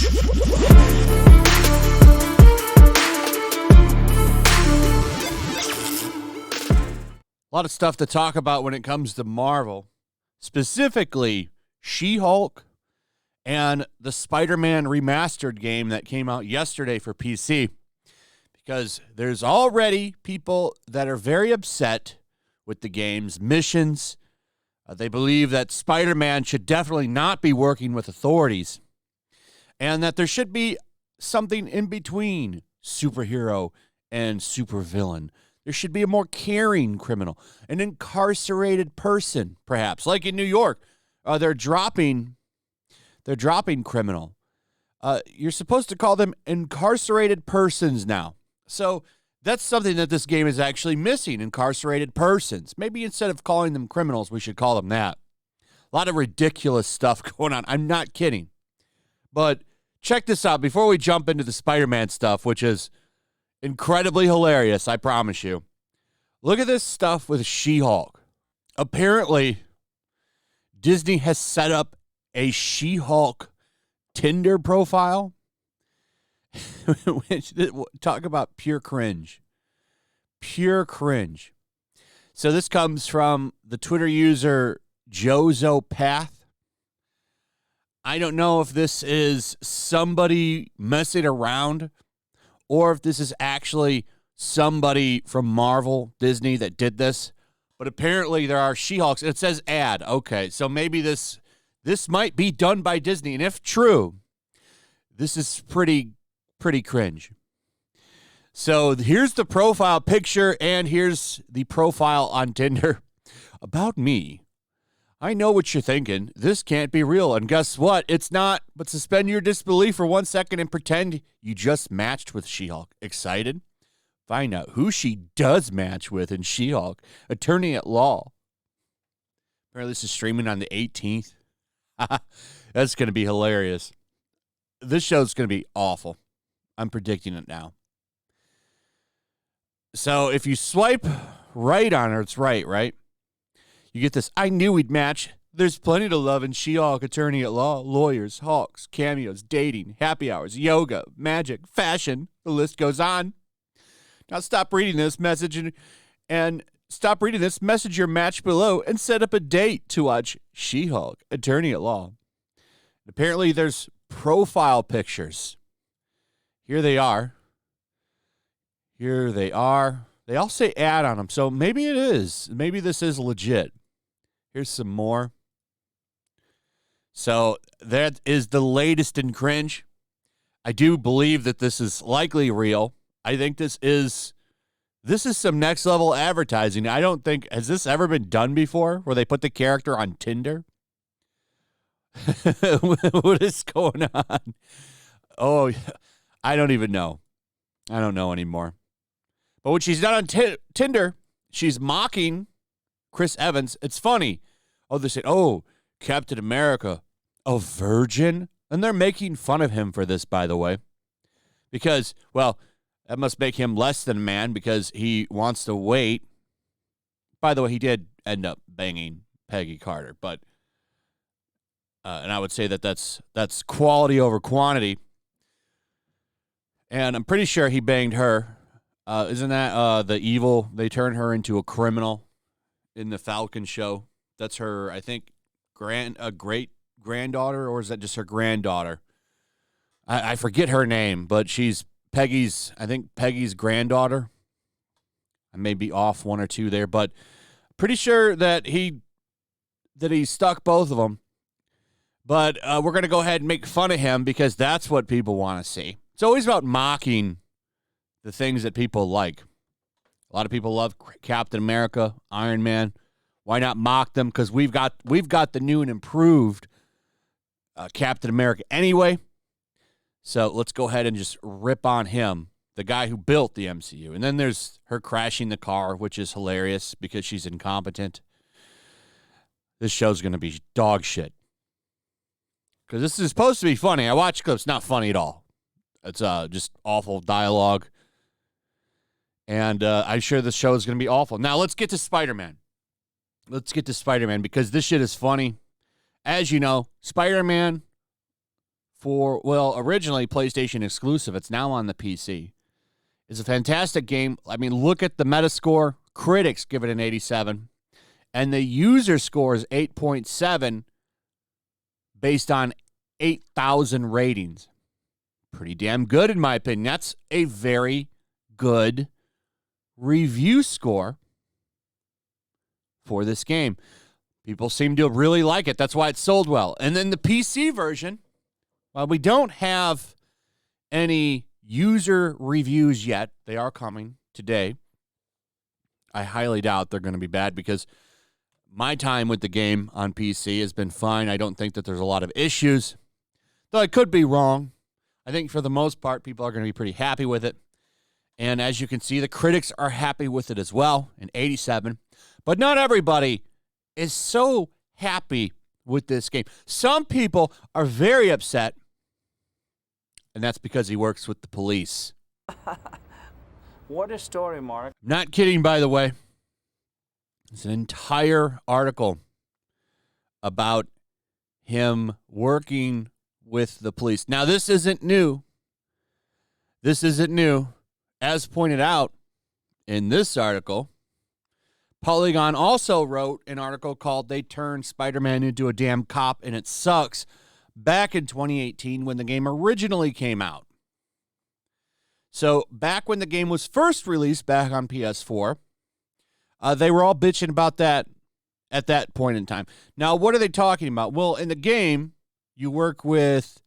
A lot of stuff to talk about when it comes to Marvel, specifically She-Hulk and the Spider-Man Remastered game that came out yesterday for PC, because there's already people that are very upset with the game's missions. They believe that Spider-Man should definitely not be working with authorities and that there should be something in between superhero and supervillain. There should be a more caring criminal, an incarcerated person, perhaps. Like in New York, they're dropping criminal. You're supposed to call them incarcerated persons now. So that's something that this game is actually missing, incarcerated persons. Maybe instead of calling them criminals, we should call them that. A lot of ridiculous stuff going on. I'm not kidding. But check this out before we jump into the Spider-Man stuff, which is incredibly hilarious, I promise you. Look at this stuff with She-Hulk. Apparently, Disney has set up a She-Hulk Tinder profile. Talk about pure cringe. Pure cringe. So this comes from the Twitter user JozoPath. I don't know if this is somebody messing around or if this is actually somebody from Marvel, Disney that did this. But apparently there are She-Hulks. It says ad. Okay, so maybe this might be done by Disney. And if true, this is pretty cringe. So here's the profile picture and here's the profile on Tinder. About me. I know what you're thinking. This can't be real. And guess what? It's not. But suspend your disbelief for 1 second and pretend you just matched with She-Hulk. Excited? Find out who she does match with in She-Hulk. Attorney at Law. Apparently this is streaming on the 18th. That's going to be hilarious. This show's going to be awful. I'm predicting it now. So if you swipe right on her, it's right? You get this, I knew we'd match. There's plenty to love in She-Hulk, Attorney at Law, lawyers, Hulks, cameos, dating, happy hours, yoga, magic, fashion. The list goes on. Now stop reading this message and stop reading this, message your match below, and set up a date to watch She-Hulk, Attorney at Law. Apparently there's profile pictures. Here they are. They all say ad on them, so maybe it is. Maybe this is legit. Here's some more. So that is the latest in cringe. I do believe that this is likely real. I think this is some next level advertising. I don't think, has this ever been done before where they put the character on Tinder? What is going on? Oh, I don't even know. I don't know anymore. But when she's not on Tinder, she's mocking Chris Evans. It's funny. Oh, they say, oh, Captain America, a virgin? And they're making fun of him for this, by the way. Because, well, that must make him less than a man because he wants to wait. By the way, he did end up banging Peggy Carter. But, and I would say that that's quality over quantity. And I'm pretty sure he banged her. Isn't that the evil? They turn her into a criminal in the Falcon show. That's her, I think, great granddaughter, or is that just her granddaughter? I forget her name, but she's Peggy's granddaughter. I may be off one or two there, but pretty sure that he stuck both of them. But we're going to go ahead and make fun of him because that's what people want to see. It's always about mocking the things that people like. A lot of people love Captain America, Iron Man. Why not mock them? Because we've got the new and improved Captain America anyway. So let's go ahead and just rip on him, the guy who built the MCU. And then there's her crashing the car, which is hilarious because she's incompetent. This show's going to be dog shit. Because this is supposed to be funny. I watched clips, not funny at all. It's just awful dialogue. And I'm sure this show is going to be awful. Now, let's get to Spider-Man. Because this shit is funny. As you know, Spider-Man originally PlayStation exclusive. It's now on the PC. It's a fantastic game. I mean, look at the Metascore. Critics give it an 87. And the user score is 8.7 based on 8,000 ratings. Pretty damn good, in my opinion. That's a very good review score for this game. People seem to really like it. That's why it sold well. And then the PC version, while we don't have any user reviews yet, they are coming today. I highly doubt they're going to be bad because my time with the game on PC has been fine. I don't think that there's a lot of issues, though I could be wrong. I think for the most part, people are going to be pretty happy with it. And as you can see, the critics are happy with it as well, an 87. But not everybody is so happy with this game. Some people are very upset, and that's because he works with the police. What a story, Mark. Not kidding, by the way. It's an entire article about him working with the police. Now, this isn't new. As pointed out in this article, Polygon also wrote an article called They Turned Spider-Man into a Damn Cop and It Sucks back in 2018 when the game originally came out. So back when the game was first released back on PS4, they were all bitching about that at that point in time. Now, what are they talking about? Well, in the game, you work with,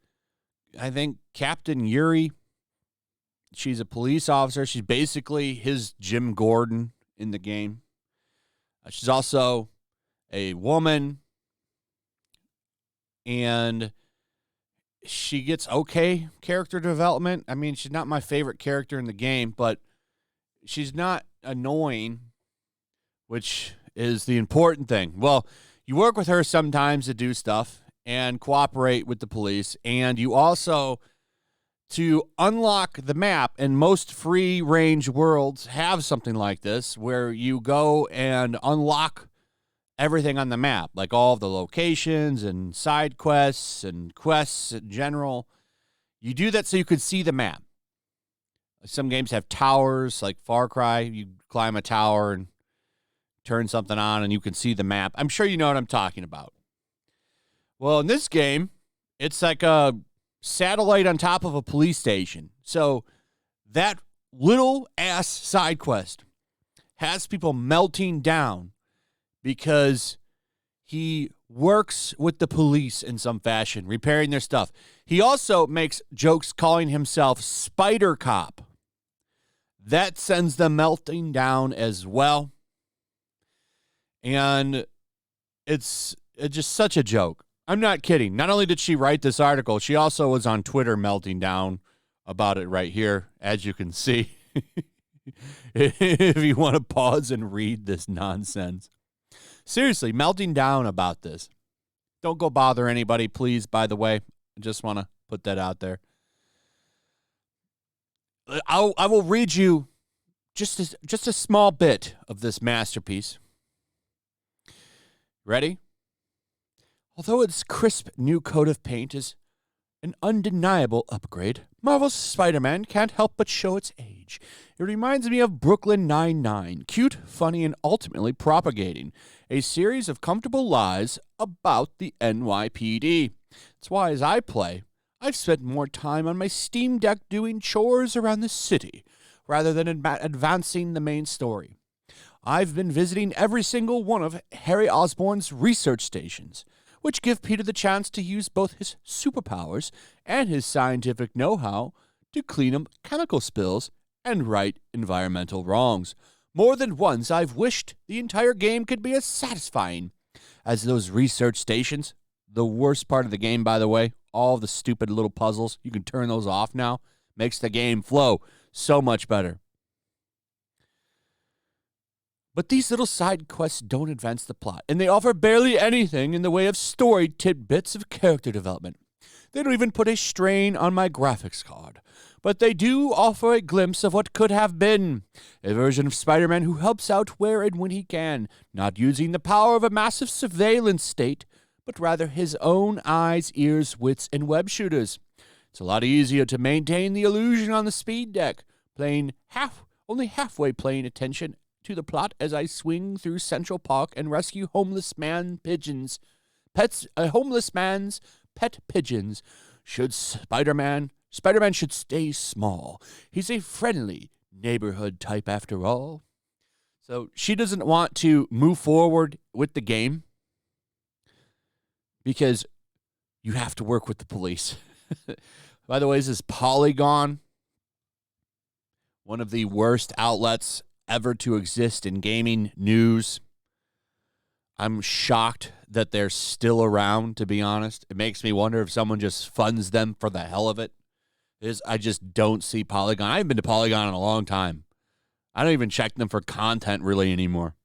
I think, Captain Yuri. She's a police officer. She's basically his Jim Gordon in the game. She's also a woman, and she gets okay character development. I mean, she's not my favorite character in the game, but she's not annoying, which is the important thing. Well, you work with her sometimes to do stuff and cooperate with the police, and you also, to unlock the map, and most free-range worlds have something like this, where you go and unlock everything on the map, like all of the locations and side quests and quests in general. You do that so you can see the map. Some games have towers, like Far Cry. You climb a tower and turn something on, and you can see the map. I'm sure you know what I'm talking about. Well, in this game, it's like a satellite on top of a police station. So that little ass side quest has people melting down because he works with the police in some fashion, repairing their stuff. He also makes jokes calling himself Spider Cop. That sends them melting down as well. And it's just such a joke. I'm not kidding. Not only did she write this article, she also was on Twitter melting down about it right here, as you can see. If you want to pause and read this nonsense. Seriously, melting down about this. Don't go bother anybody, please, by the way. I just want to put that out there. I will read you just a small bit of this masterpiece. Ready? Although its crisp new coat of paint is an undeniable upgrade, Marvel's Spider-Man can't help but show its age. It reminds me of Brooklyn Nine-Nine, cute, funny, and ultimately propagating a series of comfortable lies about the NYPD. That's why as I play, I've spent more time on my Steam Deck doing chores around the city rather than advancing the main story. I've been visiting every single one of Harry Osborn's research stations, which give Peter the chance to use both his superpowers and his scientific know-how to clean up chemical spills and right environmental wrongs. More than once, I've wished the entire game could be as satisfying as those research stations. The worst part of the game, by the way, all the stupid little puzzles, you can turn those off now. Makes the game flow so much better. But these little side quests don't advance the plot, and they offer barely anything in the way of story tidbits of character development. They don't even put a strain on my graphics card, but they do offer a glimpse of what could have been. A version of Spider-Man who helps out where and when he can, not using the power of a massive surveillance state, but rather his own eyes, ears, wits, and web shooters. It's a lot easier to maintain the illusion on the speed deck, only halfway paying attention to the plot as I swing through Central Park and rescue homeless man's pet pigeons. Spider-Man should stay small. He's a friendly neighborhood type after all. So she doesn't want to move forward with the game because you have to work with the police. By the way, this is Polygon, one of the worst outlets ever to exist in gaming news. I'm shocked that they're still around, to be honest. It makes me wonder if someone just funds them for the hell of it. I just don't see Polygon. I haven't been to Polygon in a long time. I don't even check them for content really anymore.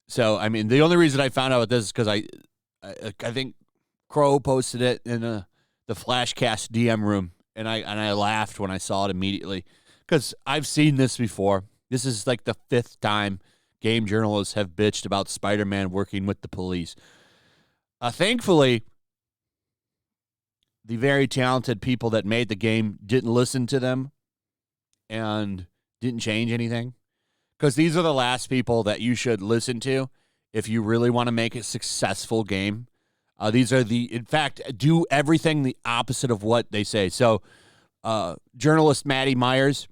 So, I mean, the only reason I found out about this is because I think Crow posted it in the Flashcast DM room, and I laughed when I saw it immediately because I've seen this before. This is like the 5th time game journalists have bitched about Spider-Man working with the police. Thankfully, the very talented people that made the game didn't listen to them and didn't change anything, because these are the last people that you should listen to if you really want to make a successful game. In fact, do everything the opposite of what they say. So journalist Maddie Myers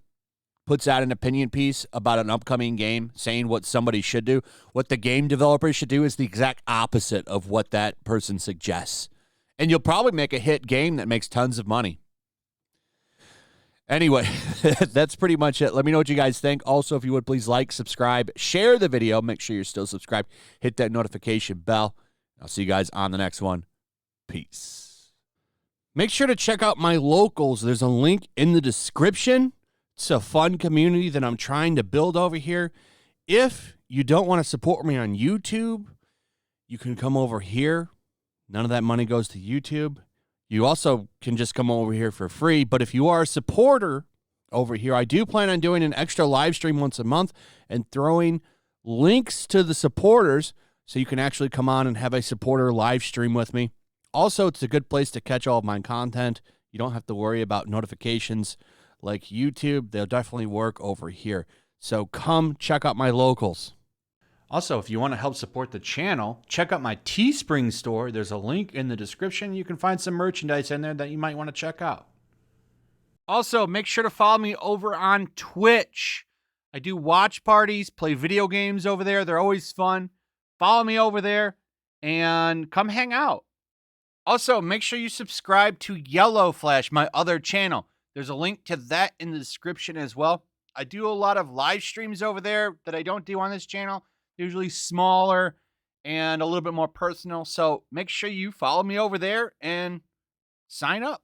puts out an opinion piece about an upcoming game saying what somebody should do. What the game developers should do is the exact opposite of what that person suggests. And you'll probably make a hit game that makes tons of money. Anyway, that's pretty much it. Let me know what you guys think. Also, if you would, please like, subscribe, share the video. Make sure you're still subscribed. Hit that notification bell. I'll see you guys on the next one. Peace. Make sure to check out my locals. There's a link in the description. It's a fun community that I'm trying to build over here. If you don't want to support me on YouTube, you can come over here. None of that money goes to YouTube. You also can just come over here for free. But if you are a supporter over here, I do plan on doing an extra live stream once a month and throwing links to the supporters so you can actually come on and have a supporter live stream with me. Also, it's a good place to catch all of my content. You don't have to worry about notifications like YouTube. They'll definitely work over here. So come check out my locals. Also, if you want to help support the channel, check out my Teespring store. There's a link in the description. You can find some merchandise in there that you might want to check out. Also, make sure to follow me over on Twitch. I do watch parties, play video games over there. They're always fun. Follow me over there and come hang out. Also, make sure you subscribe to YellowFlash, my other channel. There's a link to that in the description as well. I do a lot of live streams over there that I don't do on this channel. Usually smaller and a little bit more personal. So make sure you follow me over there and sign up.